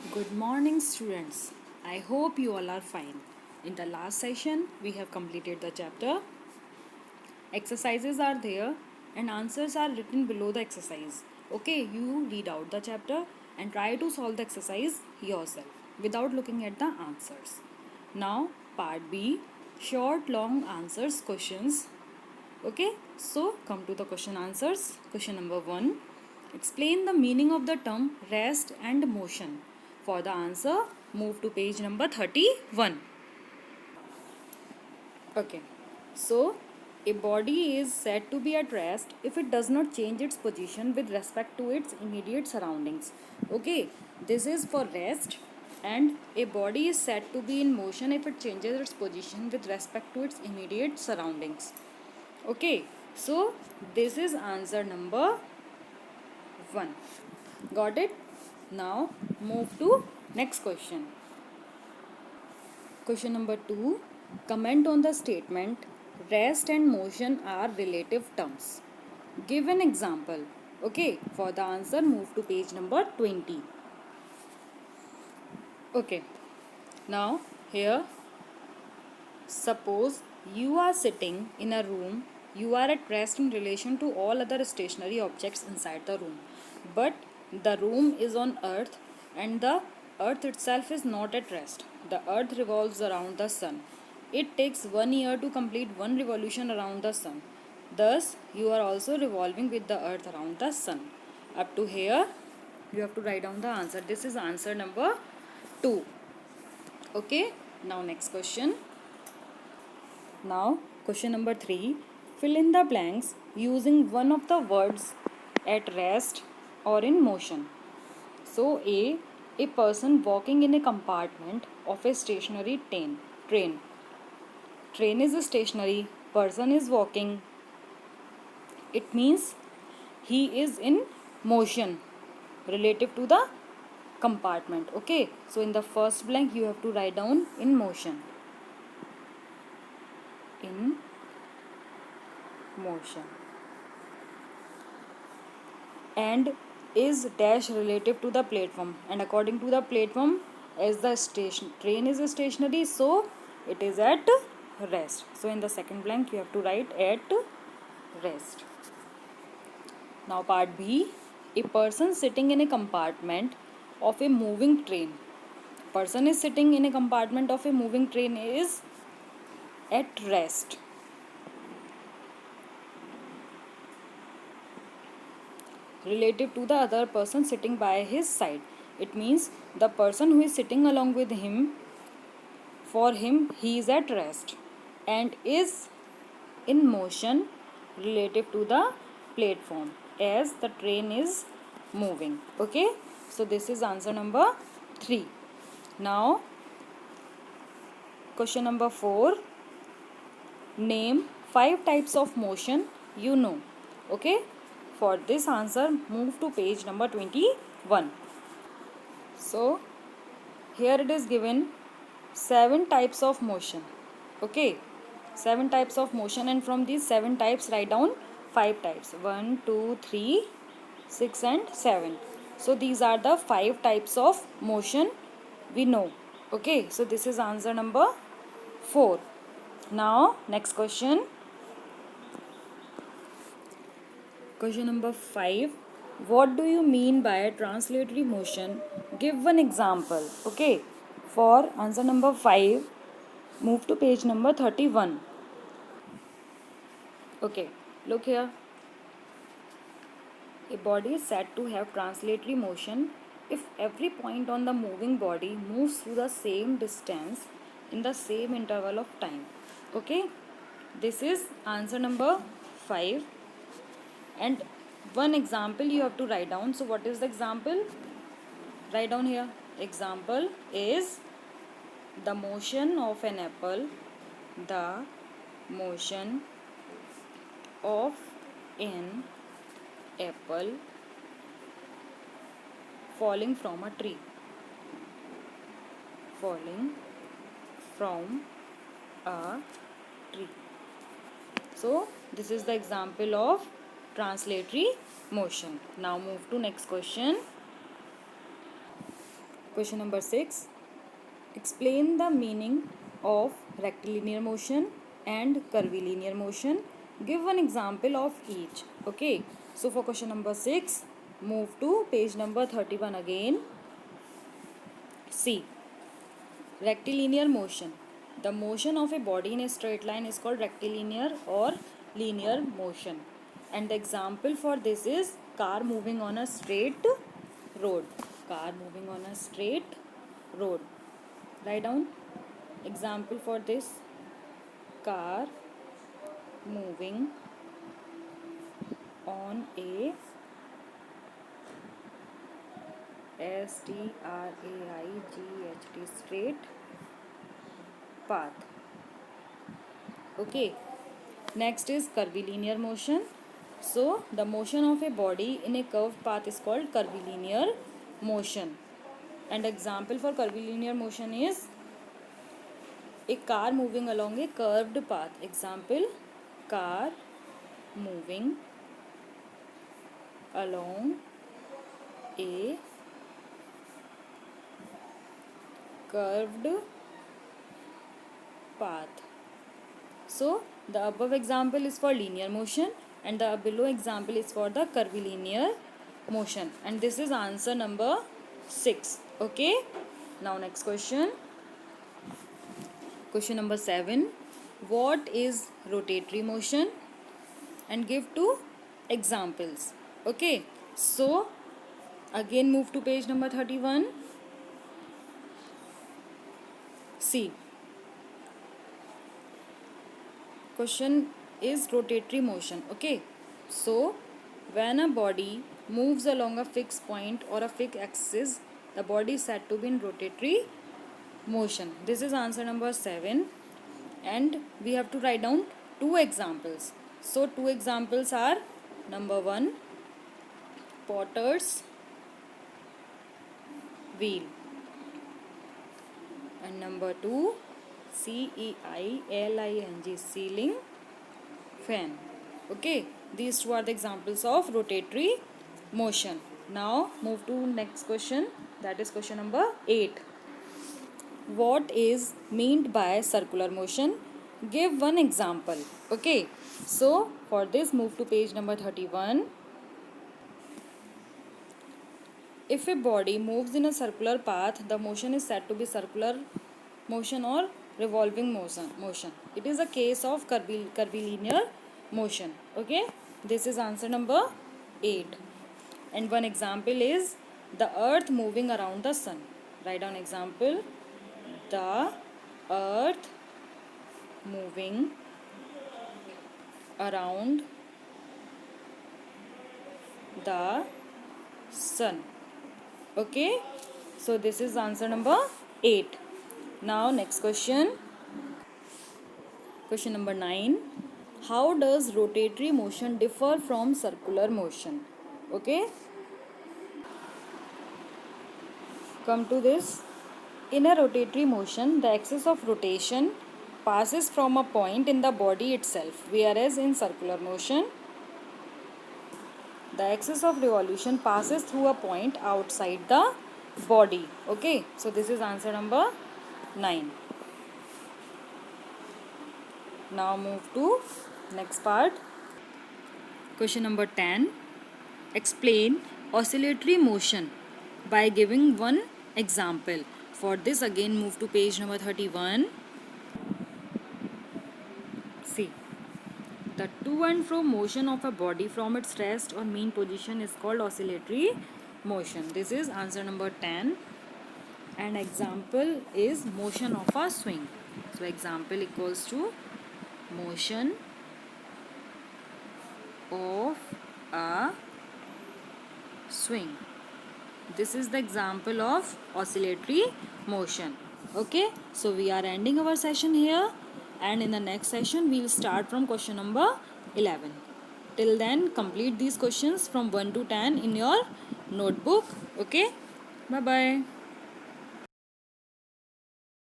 Good morning, students. I hope you all are fine. In the last session, we have completed the chapter. Exercises are there and answers are written below the exercise. Okay, you read out the chapter and try to solve the exercise yourself without looking at the answers. Now, part B, short, long answers questions. Okay, so come to the question answers. Question number 1. Explain the meaning of the term rest and motion. For the answer, move to page number 31. Okay, so a body is said to be at rest if it does not change its position with respect to its immediate surroundings. Okay, this is for rest, and a body is said to be in motion if it changes its position with respect to its immediate surroundings. Okay, so this is answer number 1. Got it? Now move to next question. Question number 2. Comment on the statement rest and motion are relative terms. Give an example. Okay, for the answer move to page number 20. Okay, now here suppose you are sitting in a room, you are at rest in relation to all other stationary objects inside the room. But the room is on earth and the earth itself is not at rest. The earth revolves around the sun. It takes 1 year to complete one revolution around the sun. Thus, you are also revolving with the earth around the sun. Up to here, you have to write down the answer. This is answer number 2. Okay, now next question. Now, question number 3. Fill in the blanks using one of the words at rest or in motion. So, a person walking in a compartment of a stationary train. Train is stationary, person is walking. It means he is in motion relative to the compartment. Okay, so in the first blank, you have to write down in motion. In motion. And is dash relative to the platform, and according to the platform, as the station train is stationary, so it is at rest. So in the second blank you have to write at rest. Now part B. A person sitting in a compartment of a moving train. Person is sitting in a compartment of a moving train is at rest. Relative to the other person sitting by his side. It means the person who is sitting along with him, for him he is at rest and is in motion relative to the platform as the train is moving. Okay, so this is answer number 3. Now question number 4. Name 5 types of motion you know. Okay, for this answer move to page number 21. So here it is given 7 types of motion. Okay, 7 types of motion, and from these 7 types write down 5 types. 1, 2, 3, 6 and 7. So these are the 5 types of motion we know. Okay, so this is answer number 4. Now next question. Question number 5. What do you mean by a translatory motion? Give one example. Okay, for answer number 5, move to page number 31. Okay, look here. A body is said to have translatory motion if every point on the moving body moves through the same distance in the same interval of time. Okay, this is answer number 5. And one example you have to write down. So what is the example? Write down here. Example is the motion of an apple. The motion of an apple falling from a tree. Falling from a tree. So this is the example of translatory motion. Now move to next question. Question number 6. Explain the meaning of rectilinear motion and curvilinear motion. Give one example of each. Okay. So for question number 6, move to page number 31 again. See. Rectilinear motion. The motion of a body in a straight line is called rectilinear or linear motion. And the example for this is car moving on a straight road. Car moving on a straight road. Write down example for this. Car moving on a straight path. Okay. Next is curvilinear motion. So the motion of a body in a curved path is called curvilinear motion. And example for curvilinear motion is a car moving along a curved path. Example, car moving along a curved path. So the above example is for linear motion and the below example is for the curvilinear motion. And this is answer number 6. Okay. Now next question. Question number 7. What is rotatory motion? And give 2 examples. Okay. So again move to page number 31. See. Question is rotatory motion. Okay. So when a body moves along a fixed point or a fixed axis, the body is said to be in rotatory motion. This is answer number 7. And we have to write down 2 examples. So 2 examples are number 1, potter's wheel. And number 2, CEILING, ceiling fan. Okay, these 2 are the examples of rotatory motion. Now move to next question, that is question number 8. What is meant by circular motion? Give one example. Okay, so for this move to page number 31. If a body moves in a circular path, the motion is said to be circular motion or revolving motion. It is a case of curvilinear motion. Okay, this is answer number 8. And one example is the earth moving around the sun. Write down example. The earth moving around the sun. Okay, so this is answer number 8. Now next question. Question number 9. How does rotatory motion differ from circular motion? Okay, come to this. In a rotatory motion, the axis of rotation passes from a point in the body itself, whereas in circular motion, the axis of revolution passes through a point outside the body. Okay, so this is answer number 9. Now move to next part. Question number 10. Explain oscillatory motion by giving one example. For this again move to page number 31. See. The to and fro motion of a body from its rest or mean position is called oscillatory motion. This is answer number 10. And example is motion of a swing. So example equals to motion of a swing. This is the example of oscillatory motion. Okay, so we are ending our session here, and in the next session we will start from question number 11. Till then, complete these questions from 1 to 10 in your notebook. Okay, bye bye.